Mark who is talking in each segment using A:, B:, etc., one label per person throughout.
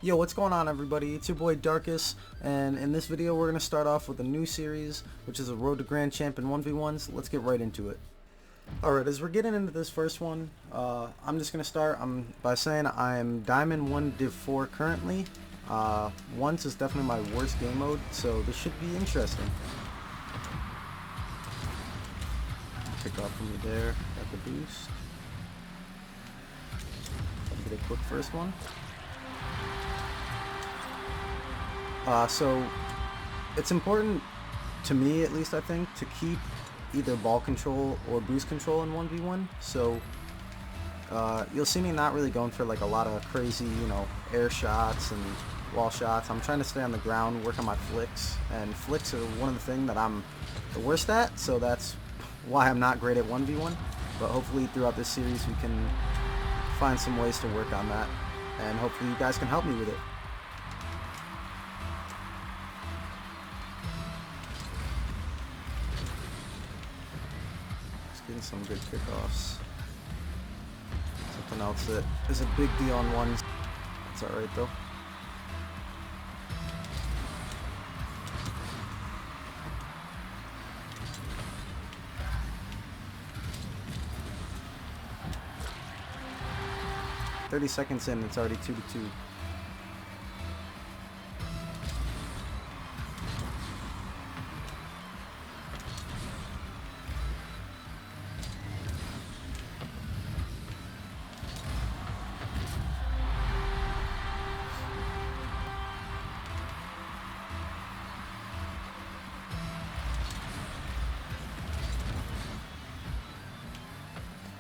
A: Yo, what's going on everybody? It's your boy Darkus, and in this video we're going to start off with a new series, which is a Road to Grand Champ in 1v1s. Let's get right into it. Alright, as we're getting into this first one, I'm just going to start by saying I'm Diamond 1 Div 4 currently. 1's is definitely my worst game mode, so this should be interesting. Pick off from me there, got the boost. Get a quick first one. So it's important to me, at least I think, to keep either ball control or boost control in 1v1. So you'll see me not really going for like a lot of crazy, air shots and wall shots. I'm trying to stay on the ground, work on my flicks, and flicks are one of the things that I'm the worst at, so that's why I'm not great at 1v1. But hopefully throughout this series we can find some ways to work on that, and hopefully you guys can help me with it. Getting some good kickoffs. Something else that is a big deal on ones. It's alright though. "30 seconds in, it's already 2-2.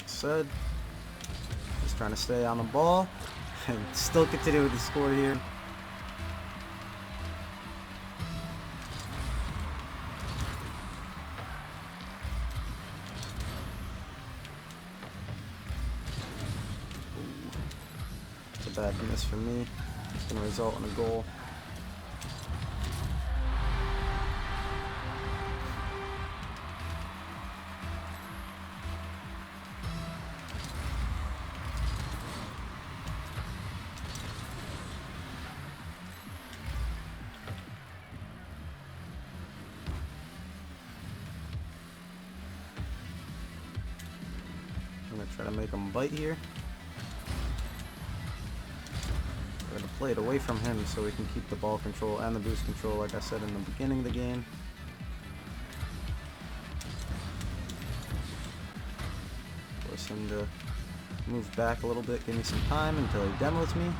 A: Said, just trying to stay on the ball and still continue with the score here. It's a bad miss for me. It's going to result in a goal. I'm going to try to make him bite here. We're going to play it away from him so we can keep the ball control and the boost control, like I said in the beginning of the game. Force him to move back a little bit, give me some time until he demos me.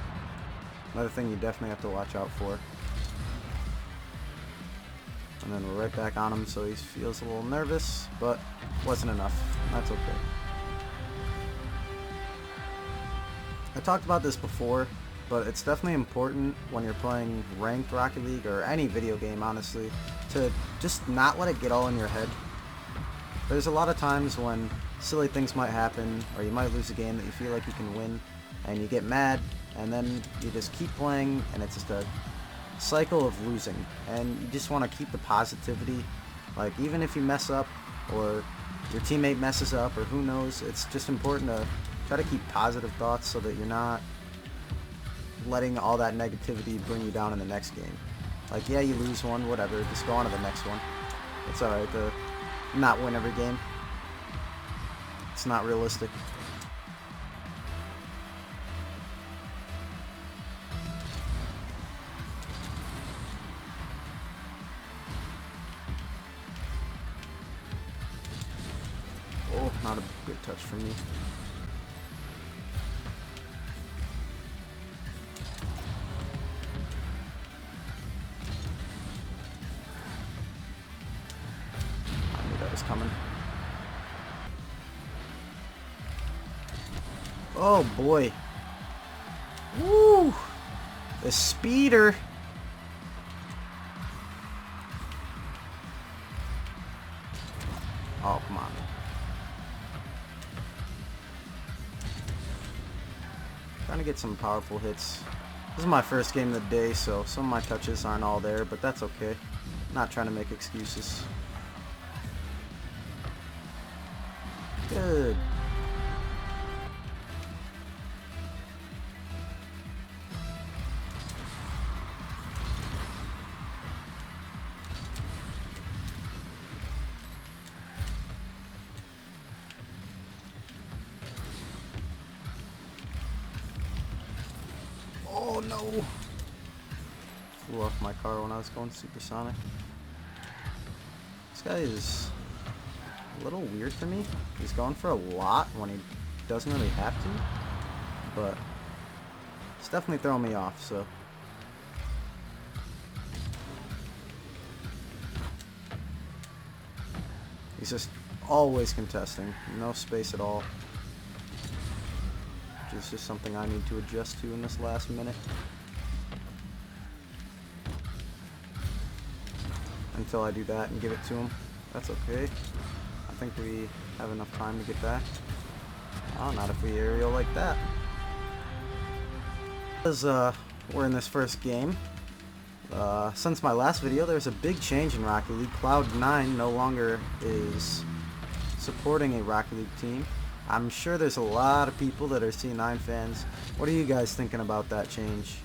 A: Another thing you definitely have to watch out for. And then we're right back on him, so he feels a little nervous, but wasn't enough. That's okay. I talked about this before, but it's definitely important when you're playing ranked Rocket League or any video game, honestly, to just not let it get all in your head. There's a lot of times when silly things might happen, or you might lose a game that you feel like you can win, and you get mad, and then you just keep playing, and it's just a cycle of losing. And you just want to keep the positivity. Like, even if you mess up, or your teammate messes up, or who knows, it's just important to try to keep positive thoughts so that you're not letting all that negativity bring you down in the next game. Like, yeah, you lose one, whatever, just go on to the next one. It's alright to not win every game. It's not realistic. Oh, not a good touch from me. Is coming. Oh boy. Woo! The speeder. Oh, come on. Trying to get some powerful hits. This is my first game of the day, so some of my touches aren't all there, but that's okay. Not trying to make excuses. Good. Oh no! Flew off my car when I was going supersonic. This guy is a little weird for me. He's going for a lot when he doesn't really have to, but it's definitely throwing me off, so. He's just always contesting, no space at all. Which is just something I need to adjust to in this last minute. Until I do that and give it to him. That's okay. I think we have enough time to get back. Oh, not if we aerial like that. As we're in this first game. Since my last video, there's a big change in Rocket League. Cloud9 no longer is supporting a Rocket League team. I'm sure there's a lot of people that are C9 fans. What are you guys thinking about that change?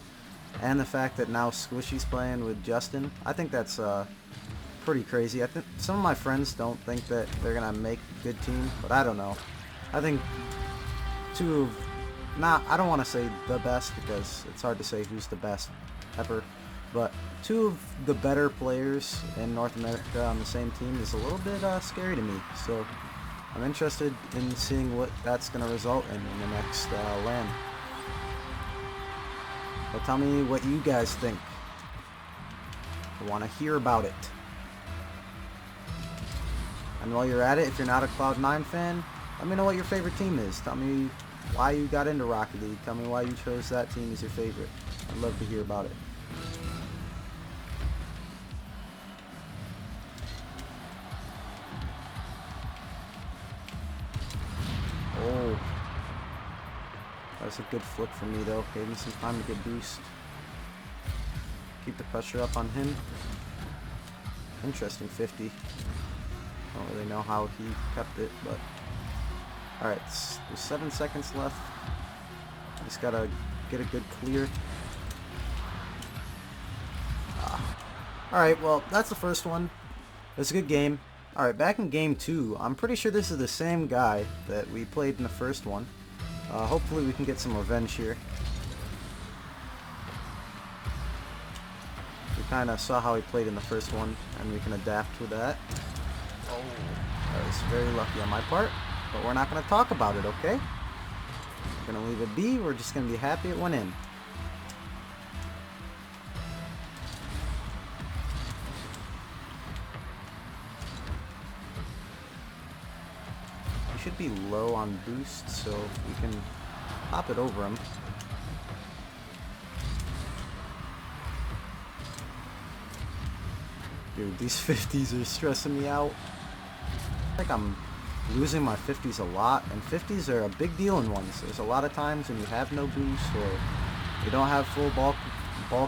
A: And the fact that now Squishy's playing with Justin. I think that's pretty crazy. I think some of my friends don't think that they're gonna make a good team, but I don't know. I think I don't want to say the best because it's hard to say who's the best ever. But two of the better players in North America on the same team is a little bit scary to me. So I'm interested in seeing what that's going to result in the next LAN. So tell me what you guys think. I want to hear about it. And while you're at it, if you're not a Cloud9 fan, let me know what your favorite team is. Tell me why you got into Rocket League. Tell me why you chose that team as your favorite. I'd love to hear about it. Oh, that's a good flick for me though. Gave me some time to get boost. Keep the pressure up on him. Interesting 50. Don't really know how he kept it, but alright, there's 7 seconds left. Just gotta get a good clear. Alright, well, that's the first one. It's a good game. Alright, back in game 2, I'm pretty sure this is the same guy that we played in the first one. Hopefully we can get some revenge here. We kind of saw how he played in the first one, and we can adapt with that. Oh, that was very lucky on my part, but we're not going to talk about it, okay? We're going to leave it be, we're just going to be happy it went in. Should be low on boost, so we can pop it over him. Dude, these 50s are stressing me out. I think I'm losing my 50s a lot, and 50s are a big deal in ones. There's a lot of times when you have no boost or you don't have full ball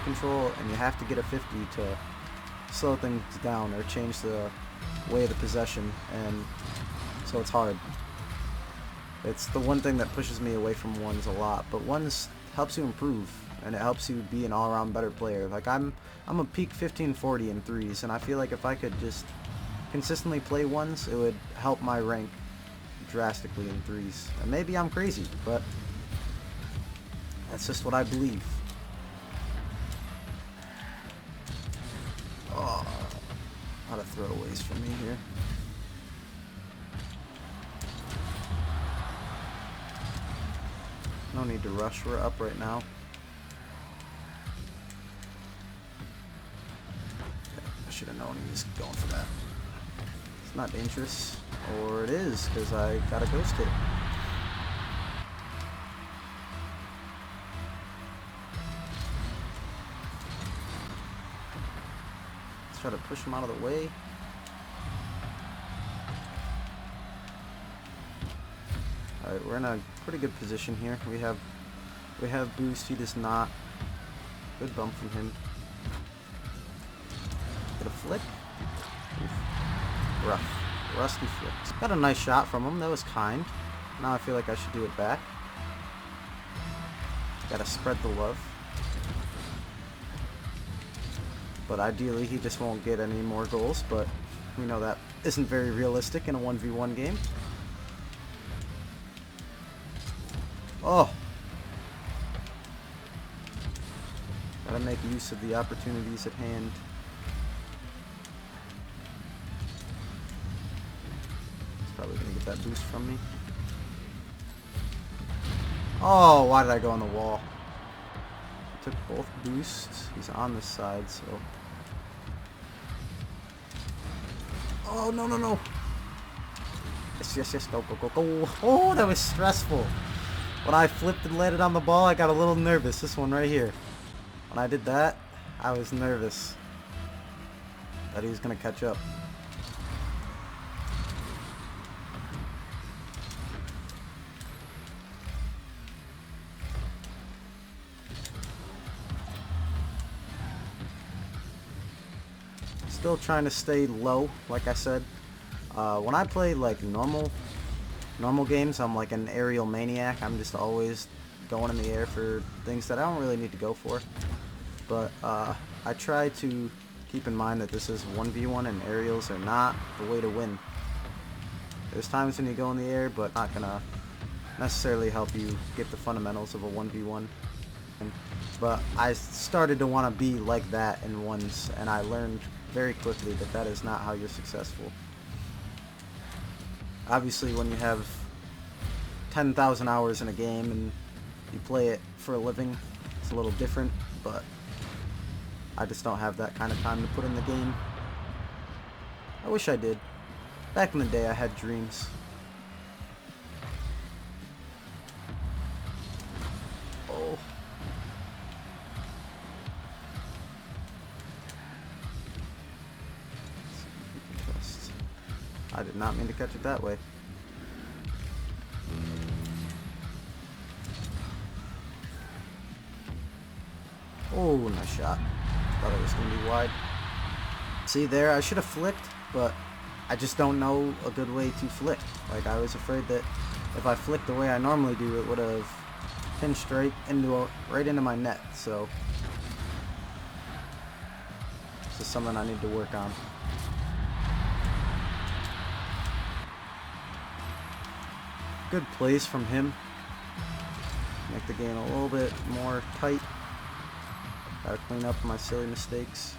A: control and you have to get a 50 to slow things down or change the way of the possession, and so it's hard. It's the one thing that pushes me away from ones a lot, but ones helps you improve, and it helps you be an all-around better player. Like I'm a peak 1540 in threes, and I feel like if I could just consistently play ones, it would help my rank drastically in threes. And maybe I'm crazy, but that's just what I believe. Oh, a lot of throwaways for me here. No need to rush, we're up right now. I should have known he was going for that. It's not dangerous, or it is, because I got a ghost hit. Let's try to push him out of the way. Alright, we're in a pretty good position here. We have boost, he does not. Good bump from him. Get a flick. Oof. Rough. Rusty flick. Got a nice shot from him, that was kind. Now I feel like I should do it back. Gotta spread the love. But ideally he just won't get any more goals, but we know that isn't very realistic in a 1v1 game. Oh! Gotta make use of the opportunities at hand. He's probably gonna get that boost from me. Oh, why did I go on the wall? I took both boosts. He's on the side, so... Oh, no, no, no! Yes, yes, yes, go, go, go, go! Oh, that was stressful! When I flipped and landed on the ball, I got a little nervous. This one right here. When I did that, I was nervous that he was going to catch up. Still trying to stay low, like I said. When I play like normal games, I'm like an aerial maniac. I'm just always going in the air for things that I don't really need to go for. But I try to keep in mind that this is 1v1 and aerials are not the way to win. There's times when you go in the air, but not gonna necessarily help you get the fundamentals of a 1v1. But I started to want to be like that in 1's, and I learned very quickly that that is not how you're successful. Obviously, when you have 10,000 hours in a game and you play it for a living, it's a little different, but I just don't have that kind of time to put in the game. I wish I did. Back in the day, I had dreams. Oh. I did not mean to catch it that way. Oh, nice shot. Thought it was going to be wide. See there, I should have flicked, but I just don't know a good way to flick. Like, I was afraid that if I flicked the way I normally do, it would have pinched right into my net. So this is something I need to work on. Good plays from him. Make the game a little bit more tight. Gotta clean up my silly mistakes.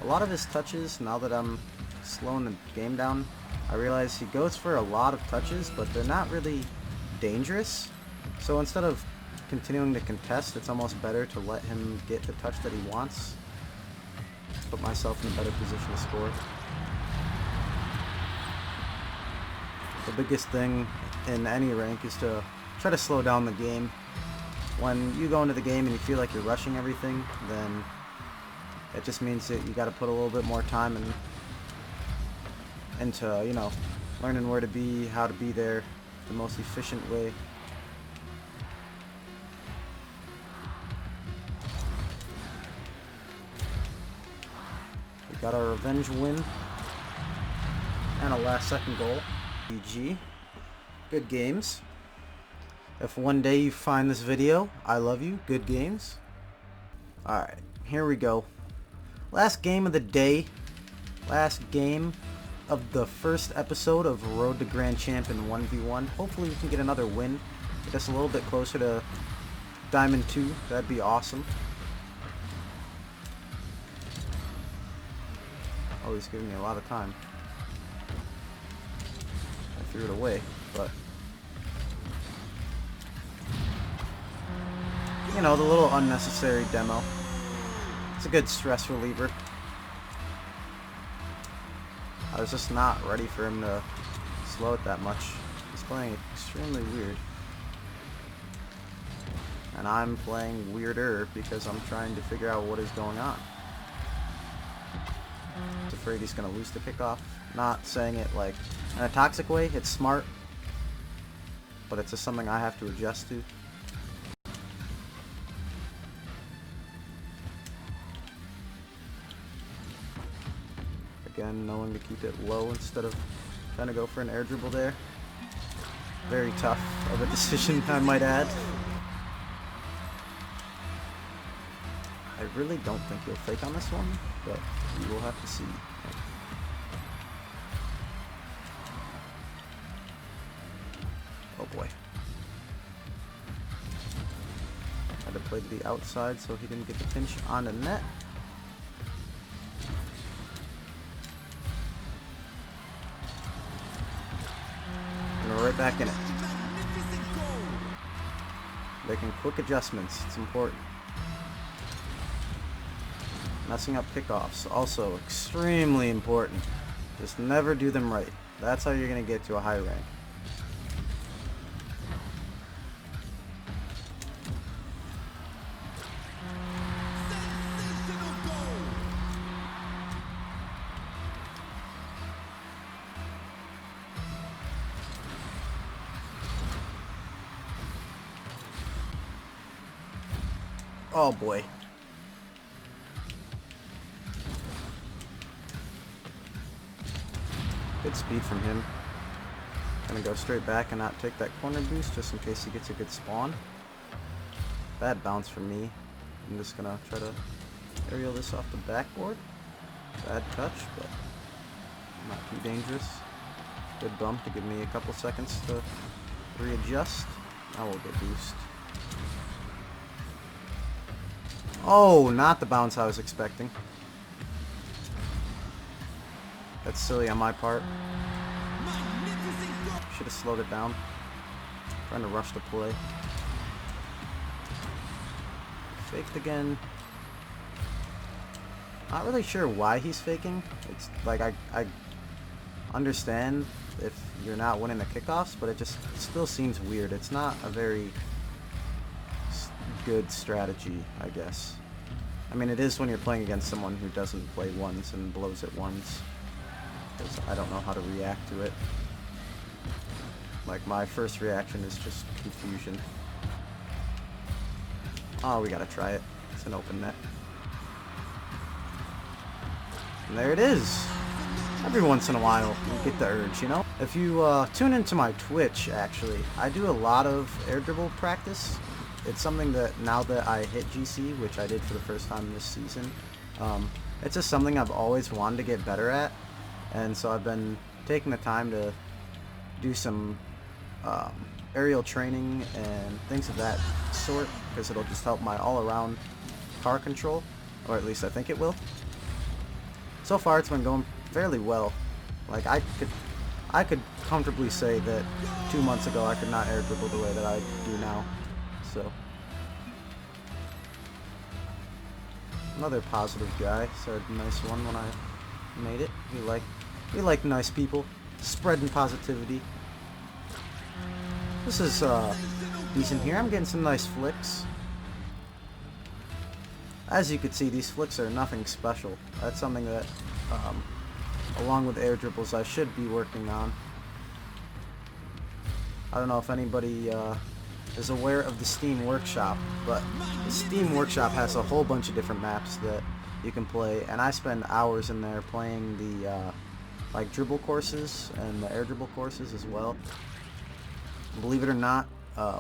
A: A lot of his touches, now that I'm slowing the game down, I realize he goes for a lot of touches, but they're not really dangerous. So instead of continuing to contest, it's almost better to let him get the touch that he wants. Put myself in a better position to score. The biggest thing in any rank is to try to slow down the game. When you go into the game and you feel like you're rushing everything, then it just means that you got to put a little bit more time into, you know, learning where to be, how to be there the most efficient way. We got our revenge win and a last second goal. GG. Good games. If one day you find this video, I love you. Good games. Alright, here we go. Last game of the day. Last game of the first episode of Road to Grand Champ in 1v1. Hopefully we can get another win. Get us a little bit closer to Diamond 2. That'd be awesome. Oh, he's giving me a lot of time. I threw it away, but you know, the little unnecessary demo. It's a good stress reliever. I was just not ready for him to slow it that much. He's playing extremely weird. And I'm playing weirder because I'm trying to figure out what is going on. I'm afraid he's going to lose the kickoff. Not saying it like in a toxic way, it's smart. But it's just something I have to adjust to. Again, knowing to keep it low instead of trying to go for an air dribble there. Very tough of a decision, I might add. I really don't think he'll fake on this one, but we will have to see. Oh boy. played to the outside so he didn't get the pinch on the net. And we're right back in it. Making quick adjustments, it's important. Messing up kickoffs, also extremely important. Just never do them right. That's how you're going to get to a high rank. Oh boy. Good speed from him. Gonna go straight back and not take that corner boost just in case he gets a good spawn. Bad bounce from me. I'm just gonna try to aerial this off the backboard. Bad touch, but not too dangerous. Good bump to give me a couple seconds to readjust. Now we'll get boost. Oh, not the bounce I was expecting. That's silly on my part. Should have slowed it down. Trying to rush the play. Faked again. Not really sure why he's faking. It's like I understand if you're not winning the kickoffs, but it still seems weird. It's not a very good strategy, I guess. I mean, it is when you're playing against someone who doesn't play 1's and blows at 1's. Because I don't know how to react to it. Like, my first reaction is just confusion. Oh, we gotta try it. It's an open net. And there it is! Every once in a while, you get the urge, you know? If you tune into my Twitch, actually, I do a lot of air dribble practice. It's something that, now that I hit GC, which I did for the first time this season, it's just something I've always wanted to get better at. And so I've been taking the time to do some aerial training and things of that sort, because it'll just help my all-around car control, or at least I think it will. So far it's been going fairly well. Like, I could comfortably say that 2 months ago I could not air dribble the way that I do now. So another positive guy said nice one when I made it. We like nice people spreading positivity. This is decent here. I'm getting some nice flicks. As you can see, these flicks are nothing special. That's something that along with air dribbles I should be working on. I don't know if anybody is aware of the Steam Workshop, but the Steam Workshop has a whole bunch of different maps that you can play, and I spend hours in there playing the like dribble courses and the air dribble courses as well. Believe it or not,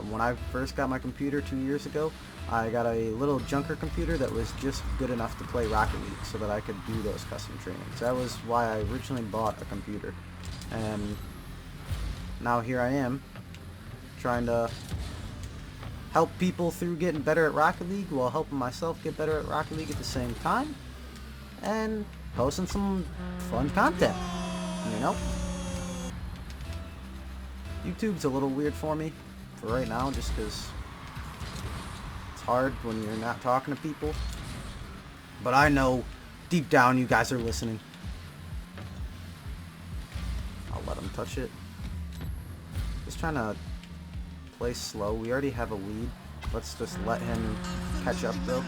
A: when I first got my computer 2 years ago, I got a little junker computer that was just good enough to play Rocket League so that I could do those custom trainings. That was why I originally bought a computer, and now here I am trying to help people through getting better at Rocket League while helping myself get better at Rocket League at the same time, and posting some fun content, you know? YouTube's a little weird for me for right now, just because it's hard when you're not talking to people, but I know deep down you guys are listening. I'll let him touch it. Just trying to play slow. We already have a lead. Let's just let him catch up though.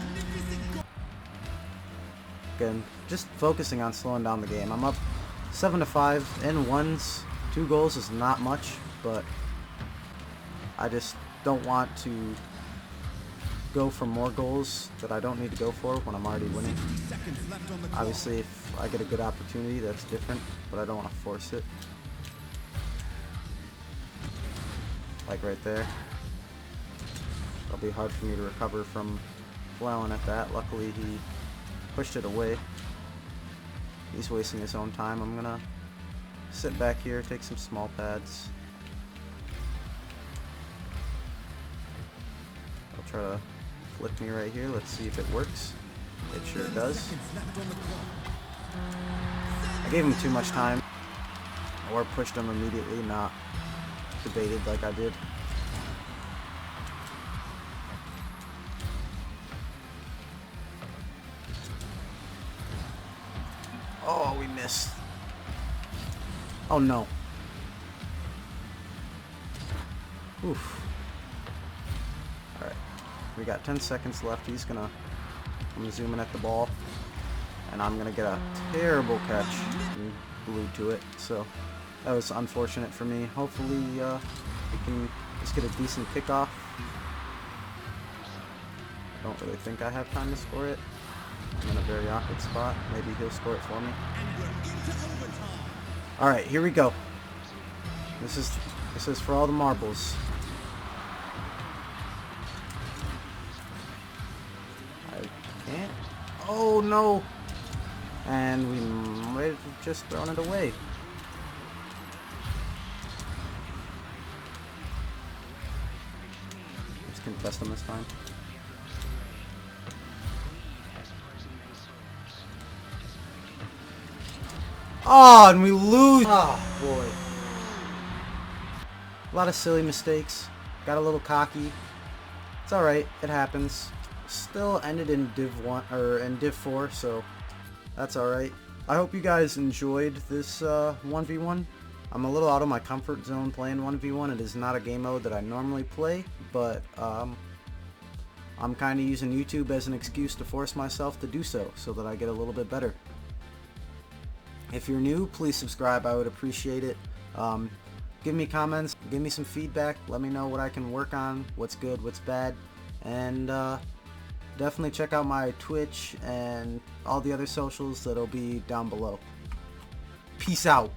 A: Again, just focusing on slowing down the game. I'm up 7-5 in 1's. 2 goals is not much, but I just don't want to go for more goals that I don't need to go for when I'm already winning. Obviously, if I get a good opportunity, that's different, but I don't want to force it. Like right there. It'll be hard for me to recover from flailing at that. Luckily, he pushed it away. He's wasting his own time. I'm gonna sit back here, take some small pads. I'll try to flick me right here. Let's see if it works. It sure does. I gave him too much time. Or pushed him immediately, not debated like I did. Oh, we missed. Oh no. Oof. Alright. We got 10 seconds left. I'm gonna zoom in at the ball. And I'm gonna get a terrible catch and glued to it. So that was unfortunate for me. Hopefully we can just get a decent kickoff. I don't really think I have time to score it. I'm in a very awkward spot. Maybe he'll score it for me. Alright, here we go. This is for all the marbles. I can't. Oh no! And we might have just thrown it away. Just contest him this time. Oh, and we lose. Oh boy. A lot of silly mistakes. Got a little cocky. It's alright, it happens. Still ended in Div 1 or in Div 4, so that's alright. I hope you guys enjoyed this 1v1. I'm a little out of my comfort zone playing 1v1. It is not a game mode that I normally play, but I'm kind of using YouTube as an excuse to force myself to do so that I get a little bit better. If you're new, please subscribe. I would appreciate it. Give me comments, give me some feedback, let me know what I can work on, what's good, what's bad, and definitely check out my Twitch and all the other socials that'll be down below. Peace out.